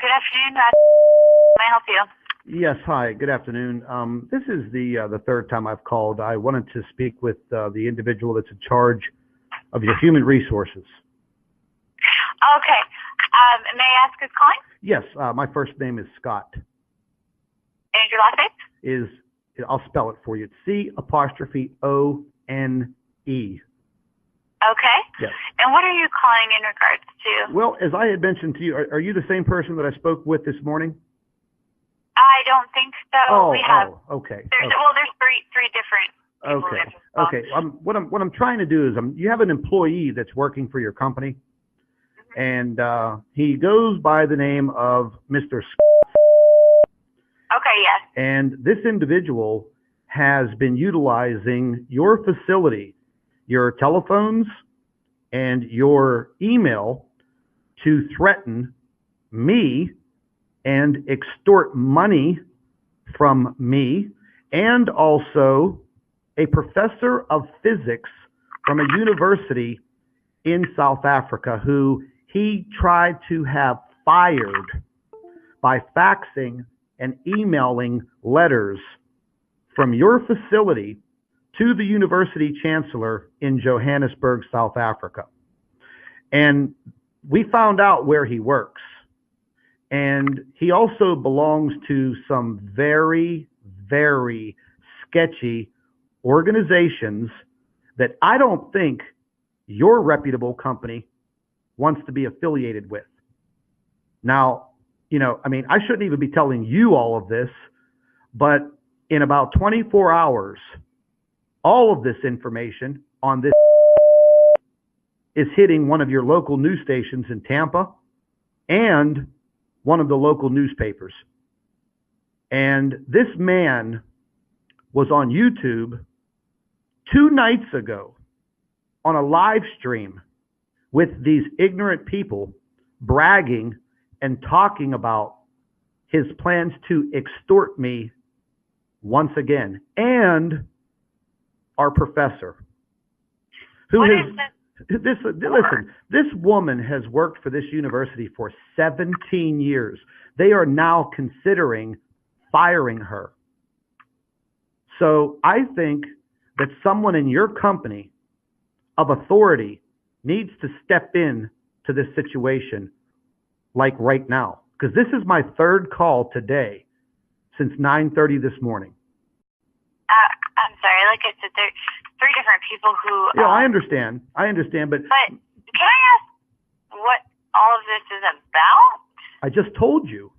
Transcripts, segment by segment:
Good afternoon. May I help you? Yes, hi, good afternoon. This is the third time I've called. I wanted to speak with the individual that's in charge of your human resources. Okay. May I ask who's calling? Yes, my first name is Scott. And your last name? I'll spell it for you. It's C''O''N'E. Okay. Yes. And what are you calling in regards to? Well, as I had mentioned to you, are you the same person that I spoke with this morning? I don't think so. Okay. Well, there's three different people. Okay. What I'm trying to do is you have an employee that's working for your company, and he goes by the name of Mr. Okay, yes. And this individual has been utilizing your facility, your telephones, and your email to threaten me and extort money from me, and also a professor of physics from a university in South Africa who he tried to have fired by faxing and emailing letters from your facility to the university chancellor in Johannesburg, South Africa. And we found out where he works. And he also belongs to some very, very sketchy organizations that I don't think your reputable company wants to be affiliated with. Now, I shouldn't even be telling you all of this, but in about 24 hours, all of this information on this is hitting one of your local news stations in Tampa and one of the local newspapers. And this man was on YouTube 2 nights ago on a live stream with these ignorant people bragging and talking about his plans to extort me once again, and our professor, who this woman has worked for this university for 17 years. They are now considering firing her. So I think that someone in your company of authority needs to step in to this situation, like right now, because this is my third call today since 9:30 this morning. I'm sorry, like I said, there's 3 different people who... Yeah, I understand, but... But can I ask what all of this is about? I just told you.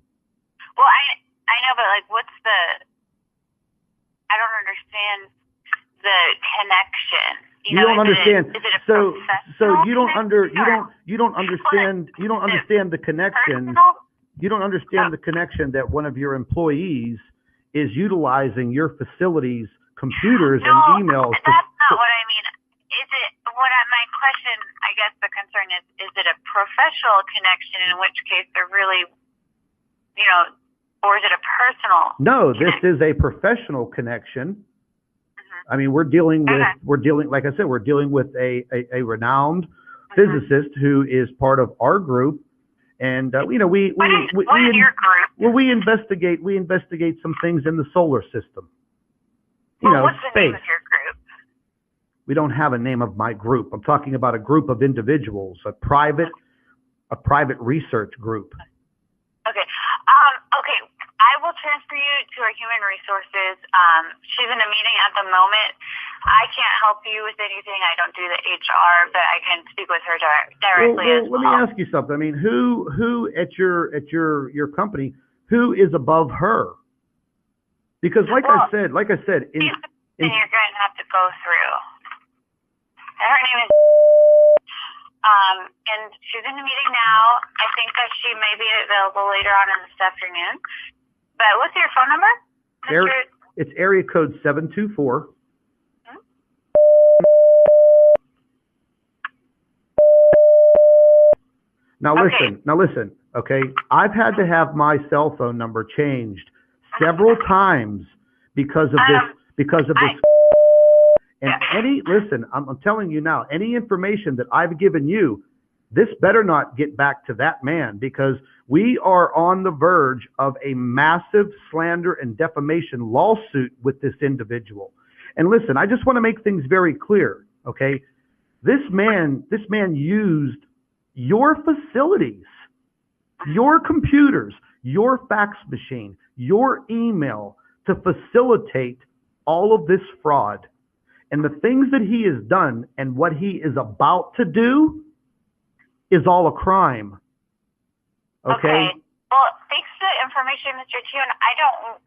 Well, I know, but like, what's the... I don't understand the connection. You don't understand. Is it a so you don't understand the connection. You don't understand the connection that one of your employees is utilizing your facility's computers and emails. That's not what I mean. My question, I guess the concern is it a professional connection, in which case they're really, or is it a personal? No, this is a professional connection. I mean, we're dealing with a renowned physicist who is part of our group, and what is your group? Well, we investigate some things in the solar system. What's the space. name of your group? We don't have a name of my group. I'm talking about a group of individuals, a private research group. Okay. Okay. I will transfer you to our human resources. She's in a meeting at the moment. I can't help you with anything. I don't do the HR, but I can speak with her directly as well. Let me ask you something. I mean, who at your company, who is above her? Because like I said, you're going to have to go through. And her name is and she's in a meeting now. I think that she may be available later on in this afternoon. But what's your phone number? It's area code 724. Now listen, okay? I've had to have my cell phone number changed several times because of this. And I'm telling you now, any information that I've given you this better not get back to that man, because we are on the verge of a massive slander and defamation lawsuit with this individual. And listen, I just want to make things very clear, okay? This man used your facilities, your computers, your fax machine, your email to facilitate all of this fraud. And the things that he has done and what he is about to do is all a crime. Okay? Well, thanks for the information, Mr. Tune. I don't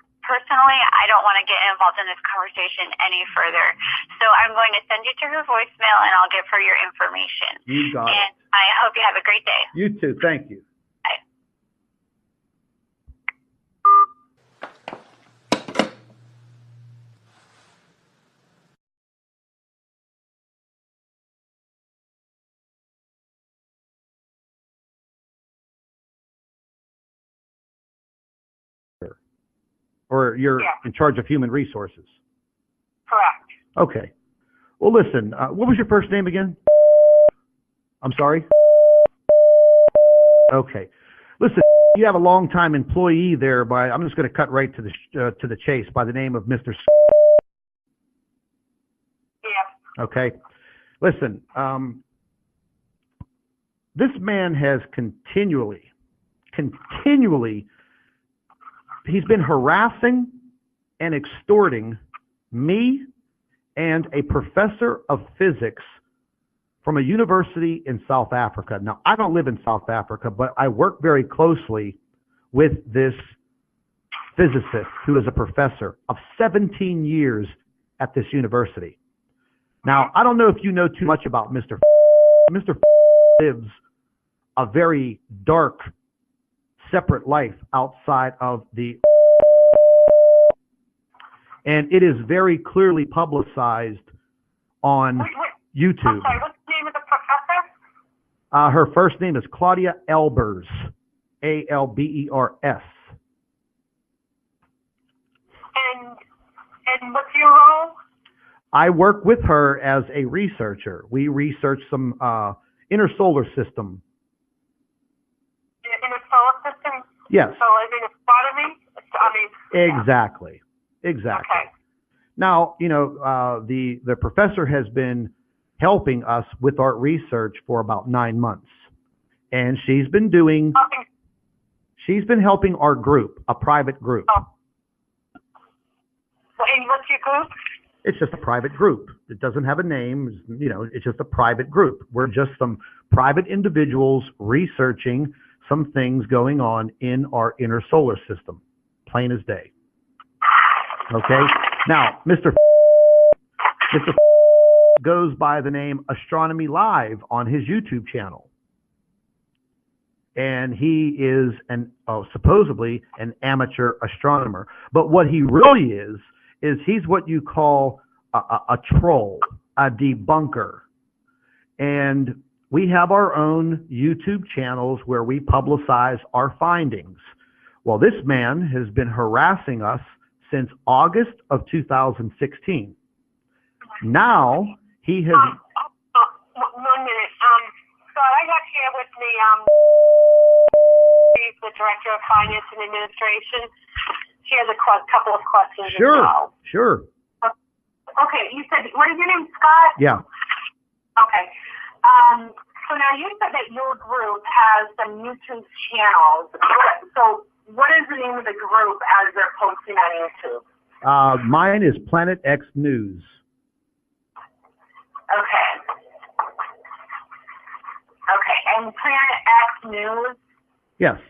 want to get involved in this conversation any further. So I'm going to send you to her voicemail, and I'll give her your information. You got it. And I hope you have a great day. You too. Thank you. Bye. Or you're in charge of human resources? Correct. Okay. Well, listen, what was your first name again? I'm sorry? Okay. Listen, you have a long-time employee there I'm just going to cut right to the chase, by the name of Mr. Yeah. Okay. Listen, this man has continually, he's been harassing and extorting me and a professor of physics from a university in South Africa. Now, I don't live in South Africa, but I work very closely with this physicist who is a professor of 17 years at this university. Now, I don't know if you know too much about Mr. Mr. lives a very dark, separate life outside of and it is very clearly publicized on YouTube. I'm sorry, what's the name of the professor? Her first name is Claudia Albers, Albers. And what's your role? I work with her as a researcher. We research some inner solar system. In a solar system? Yes. So like in astronomy? Exactly. Exactly. Okay. Now, the professor has been helping us with our research for about 9 months. And she's been helping our group, a private group. Oh. And what's your group? It's just a private group. It doesn't have a name. It's just a private group. We're just some private individuals researching some things going on in our inner solar system, plain as day. Okay? Now, Mr. goes by the name Astronomy Live on his YouTube channel. And he is supposedly an amateur astronomer. But what he really is he's what you call a troll, a debunker. And we have our own YouTube channels where we publicize our findings. Well, this man has been harassing us since August of 2016. Now, he has... 1 minute. So I got here with me, he's the Director of Finance and Administration. She has a couple of questions as well. Sure. Okay, you said, what is your name, Scott? Yeah. Okay. So now you said that your group has some YouTube channels. So what is the name of the group as they're posting on YouTube? Mine is Planet X News. Okay. Okay, and Planet X News? Yes.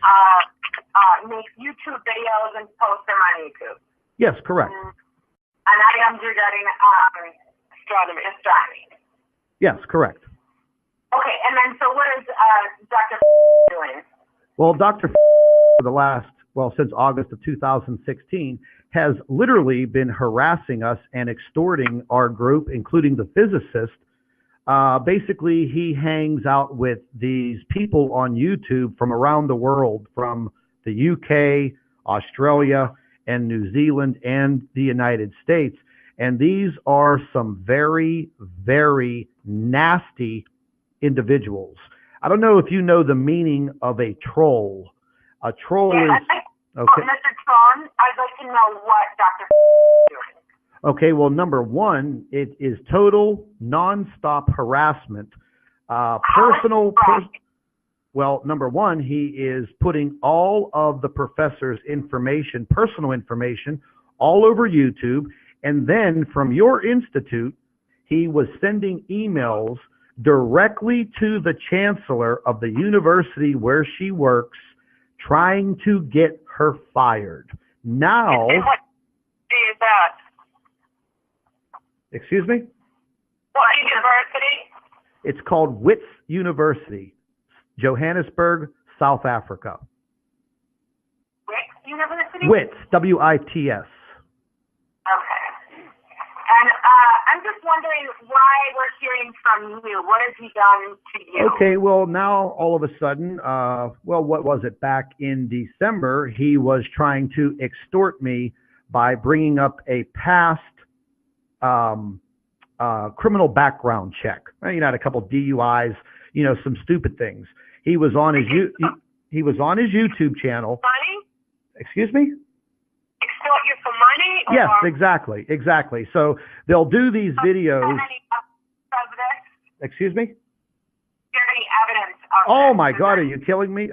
Makes YouTube videos and posts them on YouTube. Yes, correct. And items regarding astronomy. Yes, correct. Okay, and then so what is Dr. doing? Well, Dr. since August of 2016, has literally been harassing us and extorting our group, including the physicist. Basically, he hangs out with these people on YouTube from around the world, from the UK, Australia, and New Zealand, and the United States. And these are some very, very nasty individuals. I don't know if you know the meaning of a troll. A troll is okay. Mr. Tron, I'd like to know what Dr. is doing. Okay, well, number one, it is total nonstop harassment. Well, number one, he is putting all of the professor's information, personal information, all over YouTube. And then from your institute, he was sending emails directly to the chancellor of the university where she works, trying to get her fired. Now, and what is that? Excuse me? What university? It's called Wits University, Johannesburg, South Africa. Wits University? Wits, W-I-T-S. Okay. And I'm just wondering why we're hearing from you. What has he done to you? Okay, well, now all of a sudden, well, what was it? Back in December, he was trying to extort me by bringing up a past criminal background check. You know, had a couple DUIs, you know, some stupid things. He was on his he was on his YouTube channel. Money? Excuse me? Extort you for money? Or Yes, exactly. So they'll do these videos. Any of this? Excuse me? Is there any evidence of Oh this? my God, are you kidding me?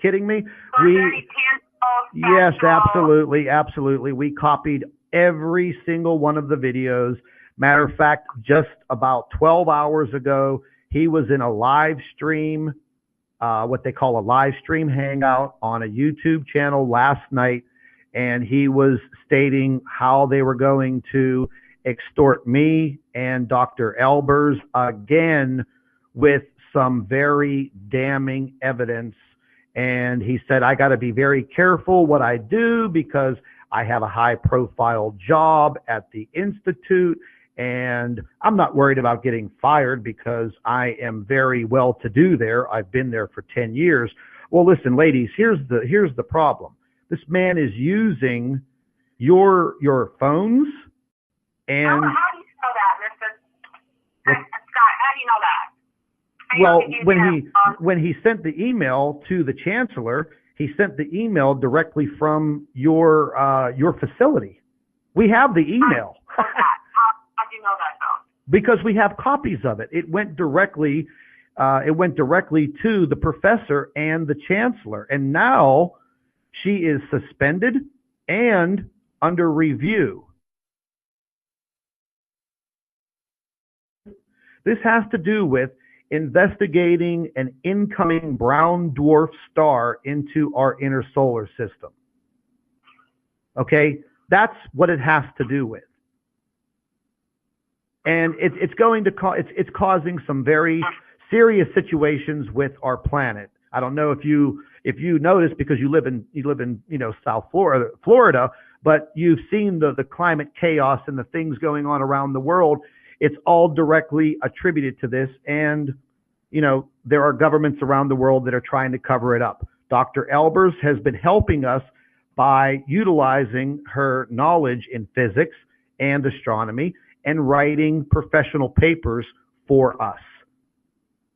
Kidding me? Was there any tangible, Yes, factual- absolutely. We copied every single one of the videos. Matter of fact, just about 12 hours ago, he was in a live stream, what they call a live stream hangout on a YouTube channel last night, and he was stating how they were going to extort me and Dr. Albers again with some very damning evidence. And he said, I got to be very careful what I do because I have a high profile job at the Institute, and I'm not worried about getting fired because I am very well to do there. I've been there for 10 years. Well, listen, ladies, here's the problem. This man is using your phones and How do you know that, Mr. Scott? How do you know that? well, when he sent the email to the chancellor, he sent the email directly from your facility. We have the email. How do you know that, though? Because we have copies of it. It went directly to the professor and the chancellor. And now she is suspended and under review. This has to do with investigating an incoming brown dwarf star into our inner solar system. Okay? That's what it has to do with. And it's going to it's causing some very serious situations with our planet. I don't know if you notice because you live in South Florida, but you've seen the climate chaos and the things going on around the world. It's all directly attributed to this, and there are governments around the world that are trying to cover it up. Dr. Albers has been helping us by utilizing her knowledge in physics and astronomy and writing professional papers for us.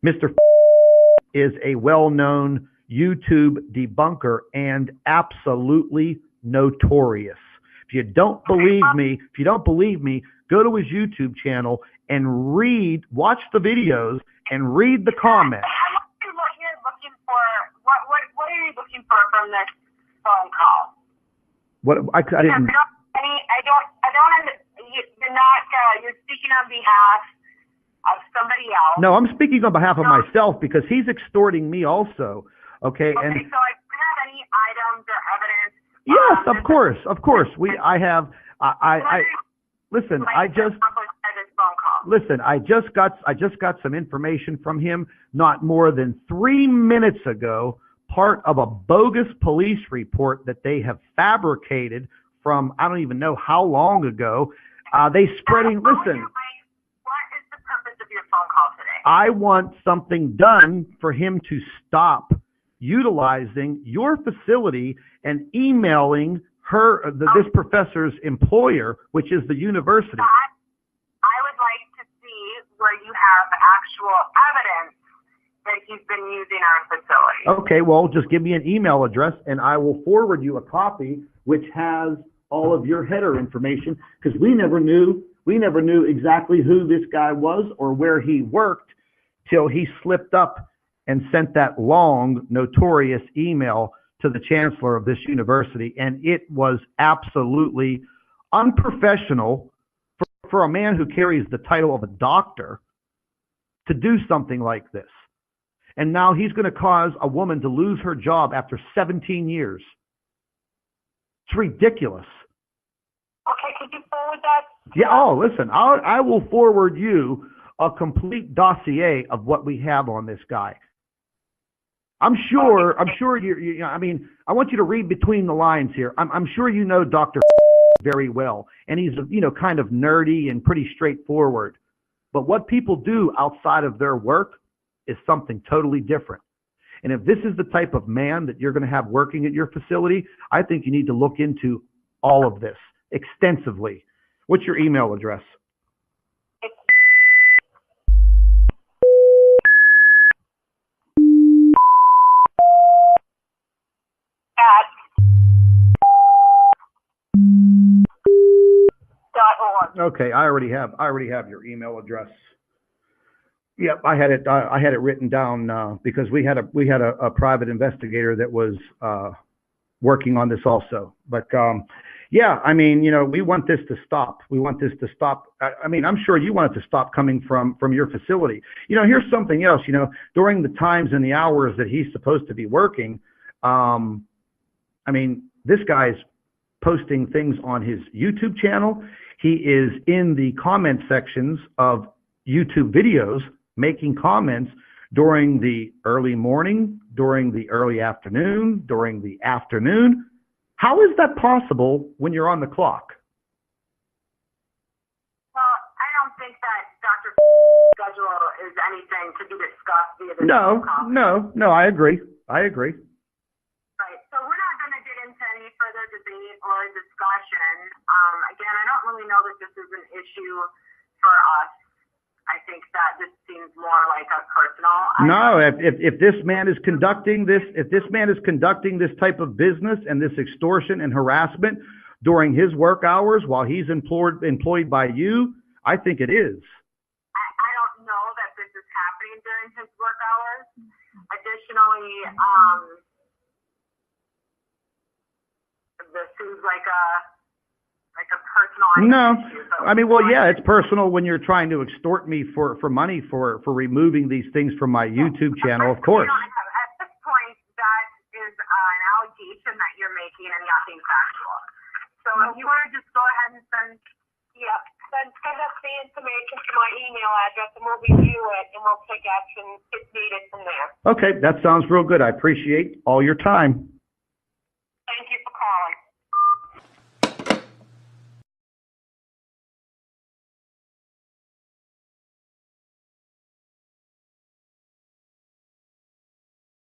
Mr. is a well-known YouTube debunker and absolutely notorious. If you don't believe me, go to his YouTube channel and watch the videos and read the comments. What you're looking for? What are you looking for from this phone call? I didn't. You're speaking on behalf of somebody else. No, I'm speaking on behalf of myself because he's extorting me also. Okay. Okay, And so do you have any items or evidence? yes, of course. Listen, I just got some information from him not more than 3 minutes ago, part of a bogus police report that they have fabricated from I don't even know how long ago. Listen. What is the purpose of your phone call today? I want something done for him to stop utilizing your facility and emailing this professor's employer, which is the university. I would like to see where you have actual evidence that that he's been using our facility. Okay, well, just give me an email address and I will forward you a copy which has all of your header information, because we never knew exactly who this guy was or where he worked till he slipped up and sent that long, notorious email to the chancellor of this university. And it was absolutely unprofessional for a man who carries the title of a doctor to do something like this. And now he's going to cause a woman to lose her job after 17 years. It's ridiculous. Okay, could you forward that? Yeah, oh, listen, I will forward you a complete dossier of what we have on this guy. I'm sure you I mean, I want you to read between the lines here. I'm sure you know Dr. very well, and he's, kind of nerdy and pretty straightforward. But what people do outside of their work is something totally different. And if this is the type of man that you're going to have working at your facility, I think you need to look into all of this extensively. What's your email address? Okay, I already have your email address. Yep, I had it written down because we had a private investigator that was working on this also. But yeah, I mean, we want this to stop. We want this to stop. I mean, I'm sure you want it to stop coming from your facility. Here's something else. During the times and the hours that he's supposed to be working, I mean, this guy's posting things on his YouTube channel. He is in the comment sections of YouTube videos, making comments during the early morning, during the early afternoon, during the afternoon. How is that possible when you're on the clock? Well, I don't think that Dr. schedule is anything to be discussed via this No, I agree. Right, so we're not going to get into any further debate or discussion. Again, I don't really know that this is an issue for us. I think that this seems more like a personal. No, if this man is conducting this type of business and this extortion and harassment during his work hours while he's employed by you, I think it is. I don't know that this is happening during his work hours. Additionally, this seems like a personal issue. I mean, well, yeah, it's personal when you're trying to extort me for money for removing these things from my YouTube channel, of course. At this point, that is an allegation that you're making and nothing factual. So if you want to just go ahead and send us the information to my email address and we'll review it and we'll take action if needed from there. Okay, that sounds real good. I appreciate all your time.